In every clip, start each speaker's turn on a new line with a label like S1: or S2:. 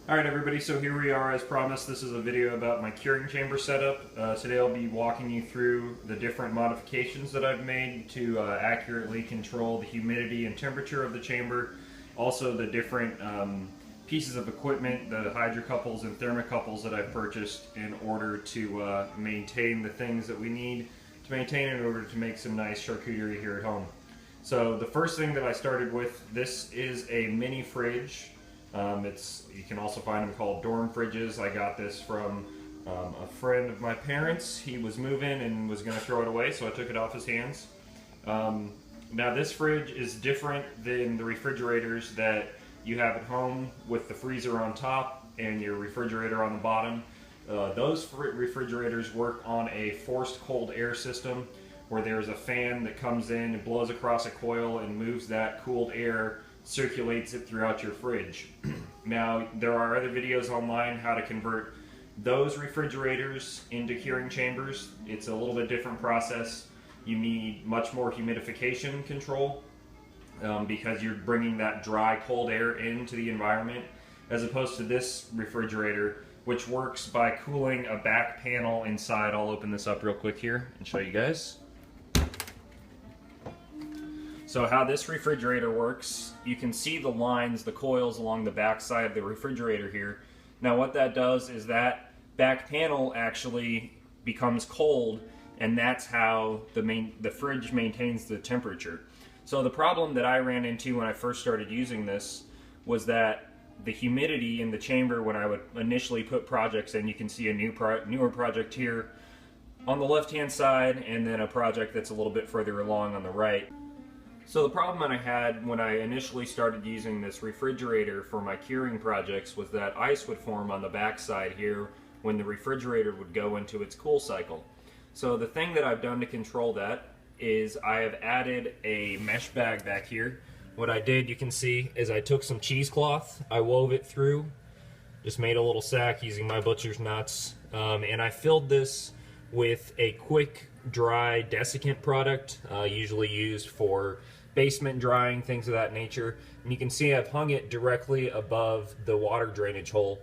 S1: Alright everybody, so here we are. As promised, this is a video about my curing chamber setup. Today I'll be walking you through the different modifications that I've made to accurately control the humidity and temperature of the chamber. Also the different pieces of equipment, the hydrocouples and thermocouples that I've purchased in order to maintain the things that we need to maintain in order to make some nice charcuterie here at home. So the first thing that I started with, this is a mini fridge. You can also find them called dorm fridges. I got this from a friend of my parents. He was moving and was going to throw it away, so I took it off his hands. Now this fridge is different than the refrigerators that you have at home with the freezer on top and your refrigerator on the bottom. Those refrigerators work on a forced cold air system where there's a fan that comes in and blows across a coil and moves that cooled air, circulates it throughout your fridge. Now there are other videos online how to convert those refrigerators into curing chambers. It's a little bit different process. You need much more humidification control because you're bringing that dry cold air into the environment, as opposed to this refrigerator, which works by cooling a back panel inside. I'll open this up real quick here and show you guys. So how this refrigerator works, you can see the lines, the coils along the back side of the refrigerator here. Now what that does is that back panel actually becomes cold, and that's how the fridge maintains the temperature. So the problem that I ran into when I first started using this was that the humidity in the chamber, when I would initially put projects in, you can see a newer project here on the left hand side, and then a project that's a little bit further along on the right. So the problem that I had when I initially started using this refrigerator for my curing projects was that ice would form on the back side here when the refrigerator would go into its cool cycle. So the thing that I've done to control that is I have added a mesh bag back here. What I did, you can see, is I took some cheesecloth, I wove it through, just made a little sack using my butcher's nuts, and I filled this with a quick dry desiccant product, usually used for basement drying, things of that nature. And you can see I've hung it directly above the water drainage hole.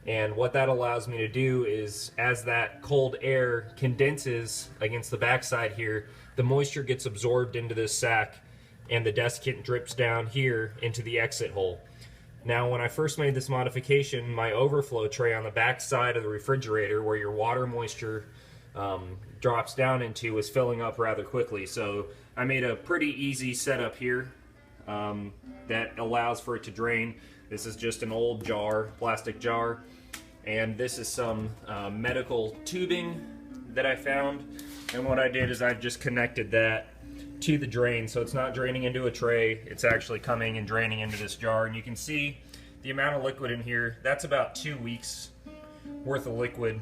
S1: And what that allows me to do is, as that cold air condenses against the backside here, the moisture gets absorbed into this sack and the desiccant drips down here into the exit hole. Now when I first made this modification, my overflow tray on the back side of the refrigerator, where your water moisture drops down into, was filling up rather quickly. So I made a pretty easy setup here that allows for it to drain. This is just an old jar, plastic jar, and this is some medical tubing that I found. And what I did is I've just connected that to the drain, so it's not draining into a tray, it's actually coming and draining into this jar. And you can see the amount of liquid in here. That's about 2 weeks worth of liquid.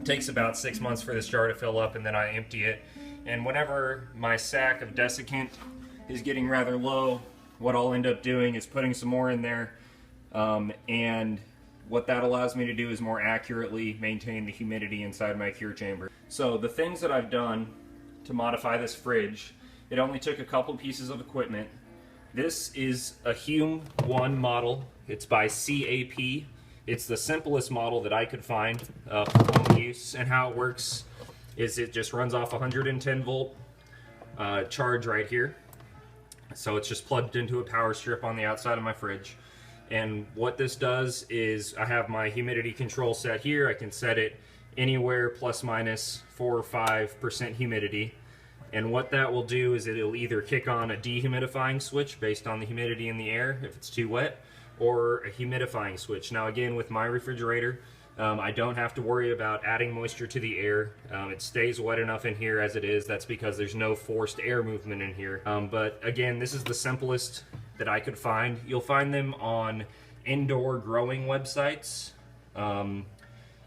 S1: Takes about 6 months for this jar to fill up, and then I empty it. And whenever my sack of desiccant is getting rather low, what I'll end up doing is putting some more in there, and what that allows me to do is more accurately maintain the humidity inside my cure chamber. So the things that I've done to modify this fridge, it only took a couple pieces of equipment. This is a Hum 1 model. It's by C.A.P. It's the simplest model that I could find for home use, and how it works is it just runs off 110 volt charge right here. So it's just plugged into a power strip on the outside of my fridge. And what this does is I have my humidity control set here. I can set it anywhere plus minus 4 or 5% humidity. And what that will do is it'll either kick on a dehumidifying switch based on the humidity in the air if it's too wet, or a humidifying switch. Now again, with my refrigerator, I don't have to worry about adding moisture to the air. It stays wet enough in here as it is. That's because there's no forced air movement in here. But again, this is the simplest that I could find. You'll find them on indoor growing websites.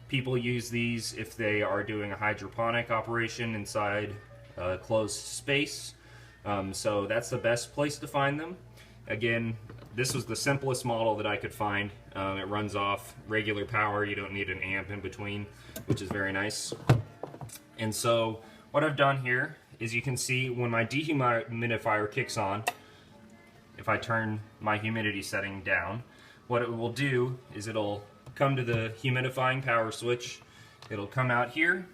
S1: People use these if they are doing a hydroponic operation inside a closed space. So that's the best place to find them. Again, this was the simplest model that I could find. It runs off regular power. You don't need an amp in between, which is very nice. And so what I've done here is, you can see when my dehumidifier kicks on, if I turn my humidity setting down, what it will do is it'll come to the humidifying power switch, it'll come out here,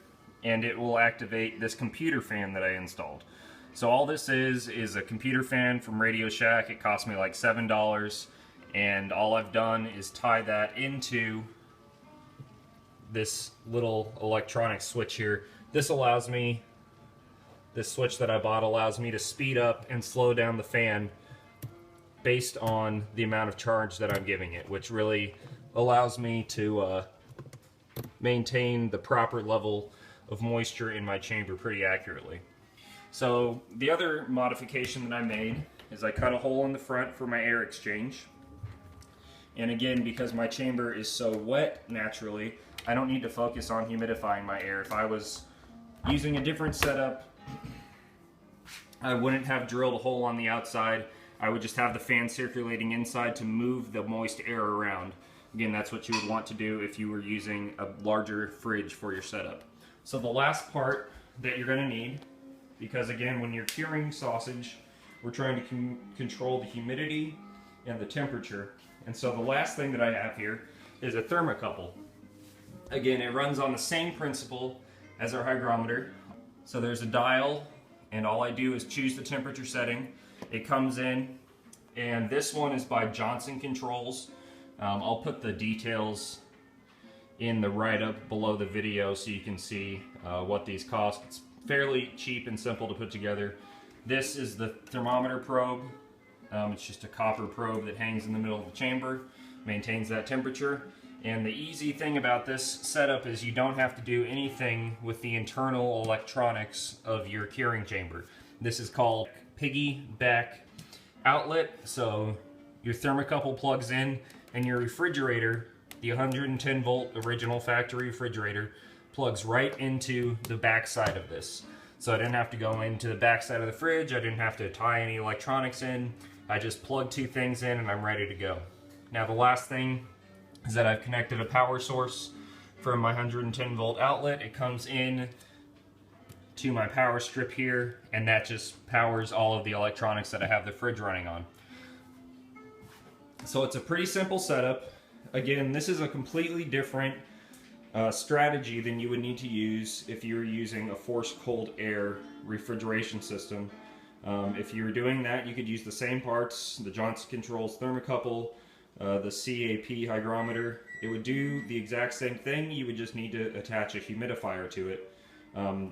S1: and it will activate this computer fan that I installed. So all this is a computer fan from Radio Shack. It cost me like $7, and all I've done is tie that into this little electronic switch here. This switch that I bought allows me to speed up and slow down the fan based on the amount of charge that I'm giving it, which really allows me to maintain the proper level of moisture in my chamber pretty accurately. So the other modification that I made is I cut a hole in the front for my air exchange. And again, because my chamber is so wet naturally, I don't need to focus on humidifying my air. If I was using a different setup, I wouldn't have drilled a hole on the outside. I would just have the fan circulating inside to move the moist air around. Again, that's what you would want to do if you were using a larger fridge for your setup. So the last part that you're going to need, because again, when you're curing sausage, we're trying to control the humidity and the temperature. And so the last thing that I have here is a thermocouple. Again, it runs on the same principle as our hygrometer. So there's a dial, and all I do is choose the temperature setting. It comes in, and this one is by Johnson Controls. I'll put the details in the write-up below the video so you can see what these cost. It's fairly cheap and simple to put together. This is the Thermometer Probe. It's just a copper probe that hangs in the middle of the chamber, maintains that temperature. And the easy thing about this setup is you don't have to do anything with the internal electronics of your curing chamber. This is called piggyback outlet. So your thermocouple plugs in, and your refrigerator, the 110 volt original factory refrigerator, plugs right into the back side of this. So I didn't have to go into the back side of the fridge, I didn't have to tie any electronics in, I just plug two things in and I'm ready to go. Now the last thing is that I've connected a power source from my 110 volt outlet. It comes in to my power strip here, and that just powers all of the electronics that I have the fridge running on. So it's a pretty simple setup. Again, this is a completely different strategy than you would need to use if you were using a forced cold air refrigeration system. If you were doing that, you could use the same parts, the Johnson Controls thermocouple, the C.A.P. hygrometer. It would do the exact same thing. You would just need to attach a humidifier to it.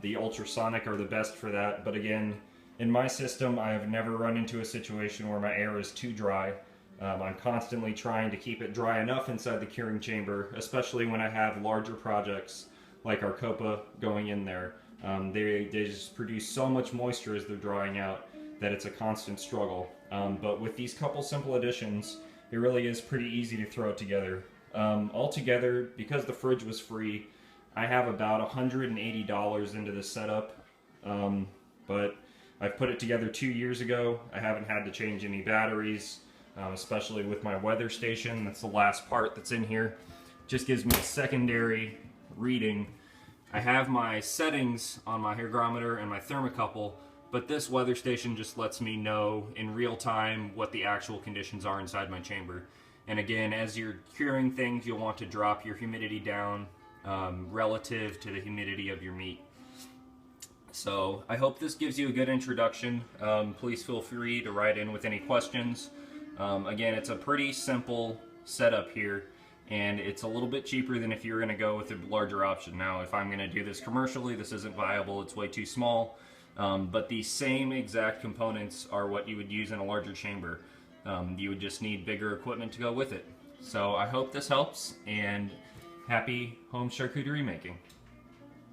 S1: The ultrasonic are the best for that, but again, in my system, I have never run into a situation where my air is too dry. I'm constantly trying to keep it dry enough inside the curing chamber, especially when I have larger projects like our copa going in there. They just produce so much moisture as they're drying out that it's a constant struggle. But with these couple simple additions, it really is pretty easy to throw it together. Altogether, because the fridge was free, I have about $180 into this setup, but I've put it together 2 years ago. I haven't had to change any batteries, especially with my weather station. That's the last part that's in here. Just gives me a secondary reading. I have my settings on my hygrometer and my thermocouple, but this weather station just lets me know in real time what the actual conditions are inside my chamber. And again, as you're curing things, you'll want to drop your humidity down relative to the humidity of your meat. So I hope this gives you a good introduction. Please feel free to write in with any questions. Again, it's a pretty simple setup here, and it's a little bit cheaper than if you're going to go with a larger option. Now, if I'm going to do this commercially, this isn't viable, it's way too small, but the same exact components are what you would use in a larger chamber. You would just need bigger equipment to go with it. So I hope this helps, and happy home charcuterie making.